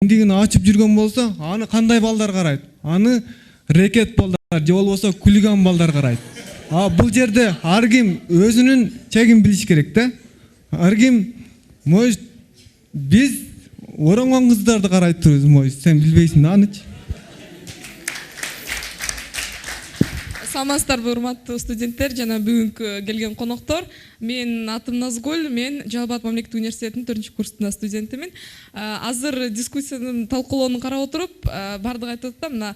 Киндигин ачып жүргөн болсо, аны кандай балдар карайт? Аны рекет балдар же болбосо хулиган балдар карайт. Бул жерде ар ким өзүнүн чегин билиш керек да. Ар ким может биз оронгон кыздарды карайт турбуз, может сен билбейсиң да анычы. Саламатсыздарбы урматтуу студенттер жана бүгүнкү келген коноктор. Мен атым Назгүл, мен Жалал Абад мамлекеттик университетинин 4-курсунда студентимин. Азыр дискуссиянын талкуулоону карап отуруп, бардыгы айтып атат, мына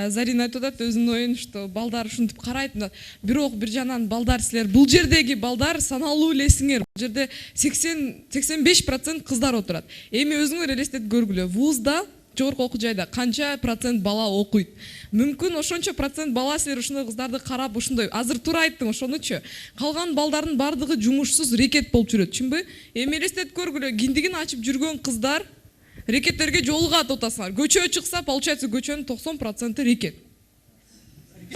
Зарина айтып атат өзүнүн оюн, что балдар ушинтип карайт. Бирок бир жанан балдар силер бул жердеги балдар саналуу элесиңер. Бул жерде 80-85% кыздар отурат. Эми өзүңөр элестетип көргүлө. Вузда жогорку окуу жайда канча процент бала окуйт? Мүмкүн ошончо процент бала силер ушундай кыздарды карап ушундай азыр туура айттың ошонучу. Калган балдардын бардыгы жумушсуз рекет болуп жүрөт, түшүнбү? Эми элестетип көргүлө, киндигин ачып жүргөн кыздар рекеттерге жолугат атасыңар. Көчөгө чыкса, получается көчөнүн 90% рекет.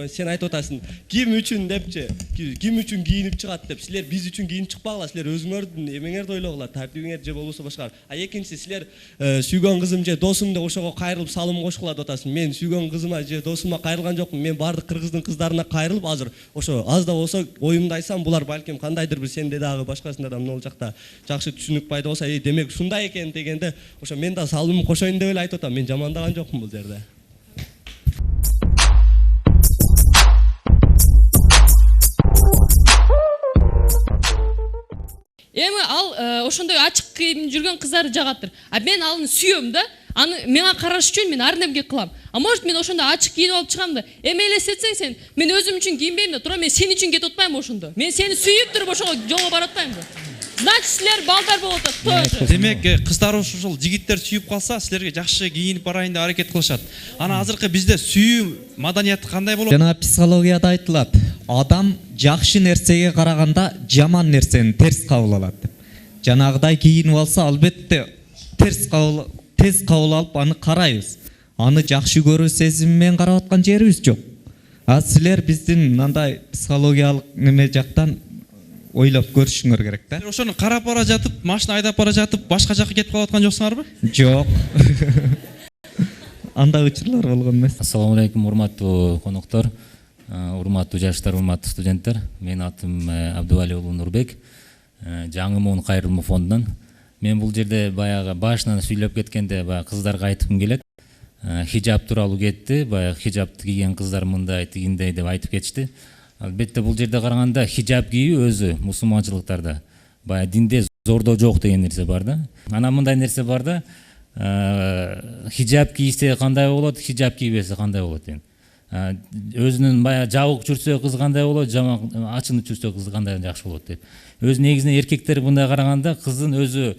Сен айтып атасың, ким үчүн депчи, ким үчүн кийинип чыгат деп. Силер биз үчүн кийинип чыкпагыла, силер өзүңөрдүн эмеңерди ойлогула, тартибиңер же болбосо башка. Экинчиси, силер сүйгөн кызым же досум деп ошого кайрылып салым кошкула деп атасың. Мен сүйгөн кызыма же досума кайрылган жокмун. Мен бардык кыргыздын кыздарына кайрылып, азыр ошо аз да болсо оюмду айтсам, булар балким кандайдыр бир сенде дагы башкасында да могул жакта жакшы түшүнүк пайда болсо, демек ушундай экен дегенде, ошо мен да салымымды кошоюн деп эле айтып атам. Мен жамандаган жокмун бул жерде. Эми ал ошондой ачык кийинип жүргөн кыздарды жагаттыр. Мен аны сүйөм да, аны мага караш үчүн мен ар немге кылам. Может мен ошондо ачык кийинип алып чыгам да. Эми элестетсең сен, мен өзүм үчүн кийинбейм да, туура мен сен үчүн кетип атпайм ошондо. Мен сени сүйүп туруп ошого жолго барып атпайм да. Значит, силер балдар болуп атат, тоже. Демек, кыздар ушул жигиттер сүйүп калса, силерге жакшы кийинип барайын деп аракет кылышат. Ана азыркы бизде сүйүү маданияты кандай болот? Жана психологияда айтылат, адам жакшы нерсеге караганда жаман нерсени терс кабыл алат деп. Жанагыдай кийинип алса, албетте тез кабыл алып аны карайбыз. Аны жакшы көрүү сезими менен карап аткан жерибиз жок. Силер биздин мындай психологиялык неме жактан ойлоп көрүшүңөр керек да. Ошону карап бара жатып, машина айдап бара жатып, башка жакка кетип калып аткан жоксуңарбы? Жок. Андай учурлар болгон эмес. Ассаламу алейкум, урматтуу коноктор, урматтуу жаштар, урматтуу студенттер. Менин атым Абдували уулу Нурбек, Жаңы Муун Кайрылмуу фондунан. Мен бул жерде баягы башынан сүйлөп кеткенде кыздарга айткым келет. Хижаб тууралуу кетти, баягы хижабты кийген кыздар мындай тигиндей деп айтып кетишти. Албетте бул жерде караганда хижаб кийүү өзү мусулманчылыктарда баягы динде зордоо жок деген нерсе бар да. Ана мындай нерсе бар да. Хижаб кийсе кандай болот, хижаб кийбесе кандай болот деген. Өзүнүн баягы жабык жүрсө кыз кандай болот, ачынып жүрсө кыз кандай жакшы болот деп. Өз негизинен эркектер мындай караганда кыздын өзү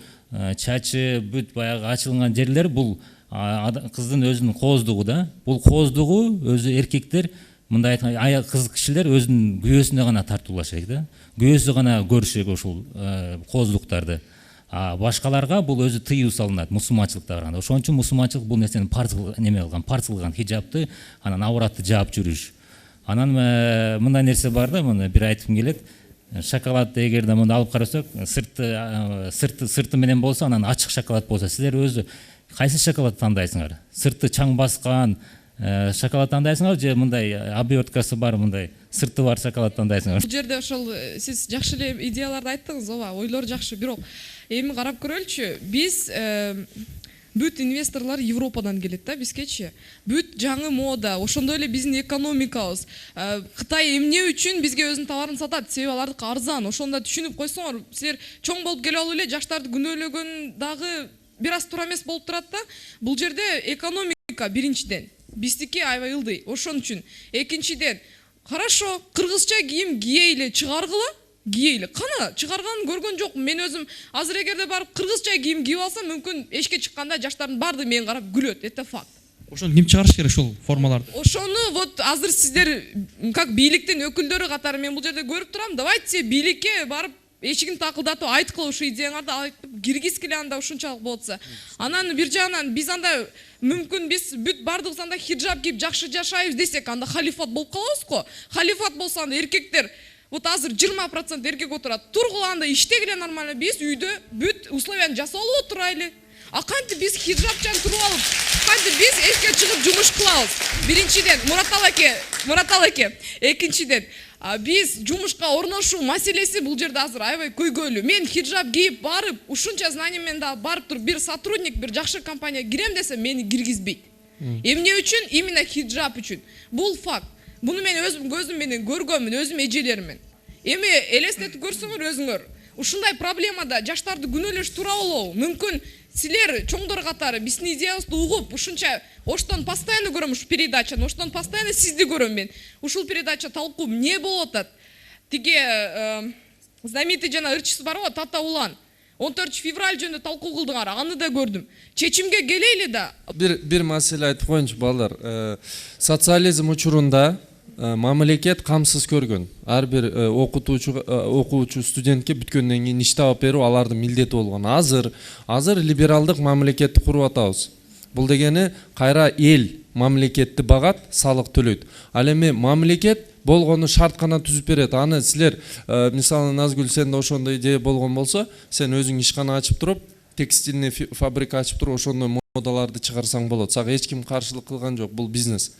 чачы, бүт баягы ачылган жерлер бул кыздын өзүнүн кооздугу да. Бул кооздугу өзү эркектер мындай кыз кишилер өзүнүн күйөөсүнө гана тартуулашы керек да. Күйөөсү гана көрүшү керек ушул кооздуктарды. Башкаларга бул өзү тыюу салынат мусулманчылыкта караганда. Ошон үчүн мусулманчылык бул нерсени парз кылган хижабты, анан ауратты жаап жүрүш. Анан мындай нерсе бар да, мына бир айткым келет. Шоколадты эгерде мында алып карасак, сырты менен болсо, анан ачык шоколад болсо, силер өзү кайсы шоколадты тандайсыңар? Сырты чаң баскан шоколад тандайсыңар же мындай оберткасы бар, мындай сырты бар шоколад тандайсыңар? Бул жерде ошол сиз жакшы эле идеяларды айттыңыз, ооба, ойлор жакшы, бирок эми карап көрөлүчү. Биз бүт инвесторлар Европадан келет да бизгечи. Бүт жаңы мода, ошондой эле биздин экономикабыз. Кытай эмне үчүн бизге өзүнүн товарын сатат? Себеби алардыкы арзан. Ошондо түшүнүп койсоңор, силер чоң болуп келип алып эле жаштарды күнөөлөгөн дагы бир аз туура эмес болуп турат да. Бул жерде экономика биринчиден, биздики аябай ылдый. Ошон үчүн. Экинчиден, хорошо, кыргызча кийим кийейле, чыгаргыла. Кийейле. Кана чыгарганын көргөн жокмун. Мен өзүм азыр эгерде барып кыргызча кийим кийип алсам, мүмкүн эшикке чыкканда жаштардын баардыгы мени карап күлөт. Это факт. Ошону ким чыгарыш керек ушул формаларды? Ошону вот азыр сиздер как бийликтин өкүлдөрү катары мен бул жерде көрүп турам. Давайте бийликке барып эшигин такылдатып айткыла ушу идеяңарды айтып киргизгиле, анда ушунчалык болсо. Анан бир жагынан биз анда мүмкүн биз бүт бардыгыбыз анда хиджаб кийип жакшы жашайбыз десек, анда халифат болуп калабыз го. Халифат болсо анда эркектер вот азыр 20% эркек отурат. Тургула анда иштегиле нормально. Биз үйдө бүт условияны жасап алып отурайлы. кантип биз хиджабчан туруп алып, кантип биз эшикке чыгып жумуш кылабыз? Биринчиден, Муратал эке, экинчиден, биз жумушка орношуу маселеси бул жерде азыр аябай көйгөйлүү. Мен хиджаб кийип барып, ушунча знание менен да барып туруп бир сотрудник, бир жакшы компанияга кирем десем, мени киргизбейт. Эмне үчүн? Именно хиджаб үчүн. Бул факт. Буну мен өзүм көзүм менен көргөнмүн, өзүм эжелериммен. Эми элестетип көрсөңөр өзүңөр, ушундай проблемада жаштарды күнөөлөш туура болобу? Мүмкүн силер чоңдор катары биздин идеябызды угуп, ушунча оштон постоянно көрөм ушу передачаны, оштон постоянно сизди көрөм мен. Ушул передача талкуу эмне болуп атат? Тиги знаменитый жана ырчысы бар го, Тата Улан. 14 февраль жөнүндө талкуу кылдыңар, аны да көрдүм. Чечимге келейли да. Бир маселе айтып коеюнчу балдар. Социализм учурунда мамлекет камсыз көргөн. Ар бир окуучу студентке бүткөндөн кийин иш таап берүү алардын милдети болгон. Азыр либералдык мамлекетти куруп атабыз. Бул дегени кайра эл мамлекетти багат, салык төлөйт. Ал эми мамлекет болгону шарт гана түзүп берет. Аны силер, мисалы Назгүл, сенде ошондой идея болгон болсо, сен өзүң ишкана ачып туруп, текстильный фабрика ачып туруп, ошондой модаларды чыгарсаң болот. Сага эч ким каршылык кылган жок, бул бизнес.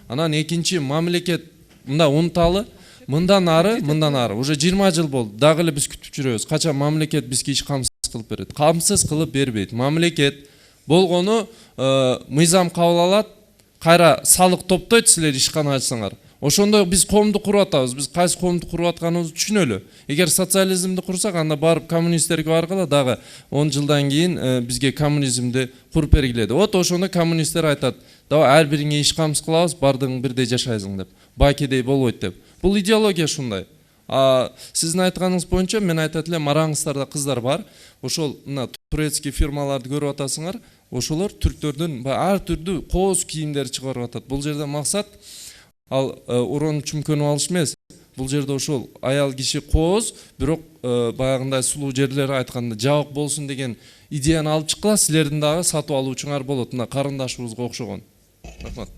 Анан экинчи, мамлекет мында унуталы, мындан ары уже 20 жыл болду. Дагы эле биз күтүп жүрөбүз. Качан мамлекет бизге иш камсыз кылып берет? Камсыз кылып бербейт. Мамлекет болгону мыйзам кабыл алат, кайра салык топтойт, силер ишкана ачсаңар. Ошондой биз коомду куруп атабыз. Биз кайсы коомду куруп атканыбызды түшүнөлү. Эгер социализмди курсак, анда барып коммунисттерге баргыла, дагы 10 жылдан кийин бизге коммунизмди куруп бергиледи. Вот ошондо коммунисттер айтат, давай ар бириңе иш камсыз кылабыз, бардыгың бирдей жашайсың деп. Байкедей болбойт деп. Бул идеология ушундай. Сиздин айтканыңыз боюнча мен айтат элем, Араңыздарда кыздар бар. Ошол мына турецкий фирмаларды көрүп атасыңар. Ошолор түрктөрдүн ар түрдүү кооз кийимдер чыгарып атат. Бул жерде максат ал уронуп чүмкөнүп алыш эмес. Бул жерде ошол аял киши кооз, бирок баягындай сулуу жерлер айтканда жабык болсун деген идеяны алып чыккыла, силердин дагы сатып алуучуңар болот. Мына карындашыбызга окшогон. Рахмат.